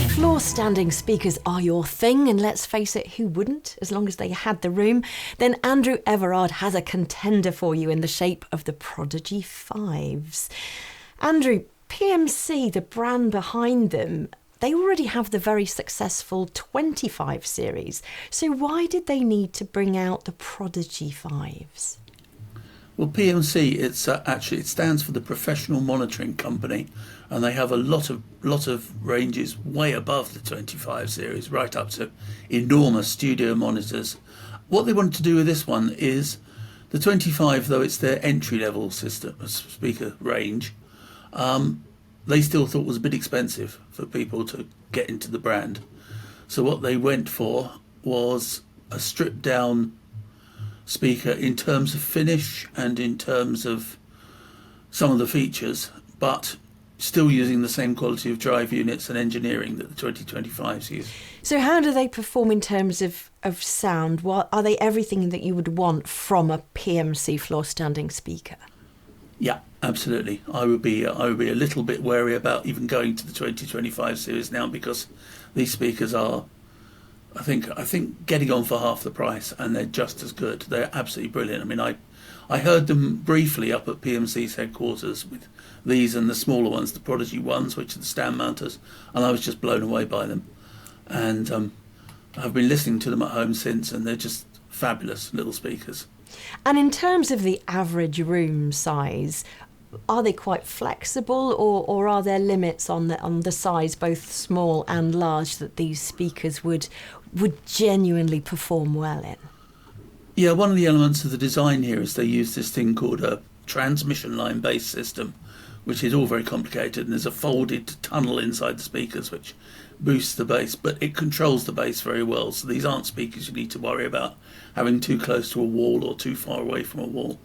Floor standing speakers are your thing, and let's face it, who wouldn't, as long as they had the room? Then Andrew Everard has a contender for you in the shape of the Prodigy 5s. Andrew, PMC, the brand behind them, they already have the very successful 25 series. So why did they need to bring out the Prodigy 5s? Well, PMC, it stands for the Professional Monitoring Company, and they have a lot of ranges way above the 25 series, right up to enormous studio monitors. What they wanted to do with this one is the 25, though it's their entry-level speaker range, they still thought was a bit expensive for people to get into the brand. So what they went for was a stripped-down speaker in terms of finish and in terms of some of the features, but still using the same quality of drive units and engineering that the 2025s use. So how do they perform in terms of sound? What, are they everything that you would want from a PMC floor standing speaker? Yeah, absolutely. I would be a little bit wary about even going to the 2025 series now, because these speakers are, I think getting on for half the price, and they're just as good. They're absolutely brilliant. I mean, I heard them briefly up at PMC's headquarters with these and the smaller ones, the Prodigy ones, which are the stand mounters, and I was just blown away by them. And I've been listening to them at home since, and they're just fabulous little speakers. And in terms of the average room size, are they quite flexible, or are there limits on the size, both small and large, that these speakers would genuinely perform well in? Yeah, one of the elements of the design here is they use this thing called a transmission line based system, which is all very complicated, and there's a folded tunnel inside the speakers which boosts the bass, but it controls the bass very well. So these aren't speakers you need to worry about having too close to a wall or too far away from a wall.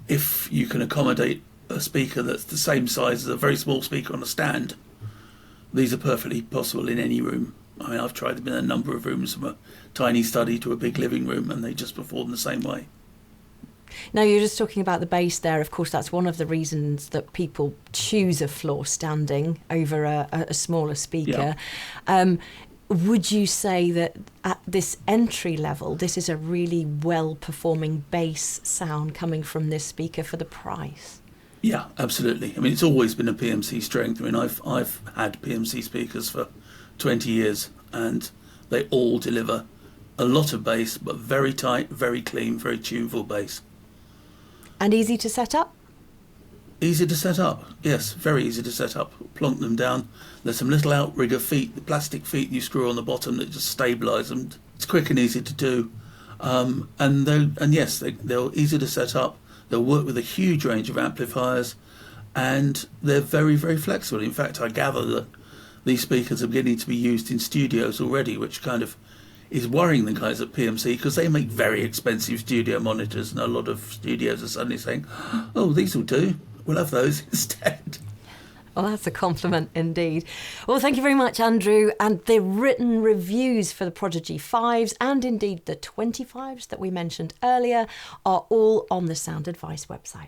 If you can accommodate a speaker that's the same size as a very small speaker on a stand, these are perfectly possible in any room. I mean, I've tried them in a number of rooms, from a tiny study to a big living room, and they just perform the same way. Now, you're just talking about the bass there. Of course, that's one of the reasons that people choose a floor standing over a smaller speaker. Yeah. Would you say that at this entry level, this is a really well-performing bass sound coming from this speaker for the price? Yeah, absolutely. I mean, it's always been a PMC strength. I mean, I've had PMC speakers for 20 years, and they all deliver a lot of bass, but very tight, very clean, very tuneful bass. And easy to set up? Easy to set up, yes, very easy to set up. Plonk them down. There's some little outrigger feet, the plastic feet you screw on the bottom that just stabilise them. It's quick and easy to do. They're easy to set up. They'll work with a huge range of amplifiers, and they're very, very flexible. In fact, I gather that these speakers are beginning to be used in studios already, which kind of is worrying the guys at PMC, because they make very expensive studio monitors, and a lot of studios are suddenly saying, oh, these will do, we'll have those instead. Well, that's a compliment indeed. Well, thank you very much, Andrew. And the written reviews for the Prodigy 5s and indeed the 25s that we mentioned earlier are all on the Sound Advice website.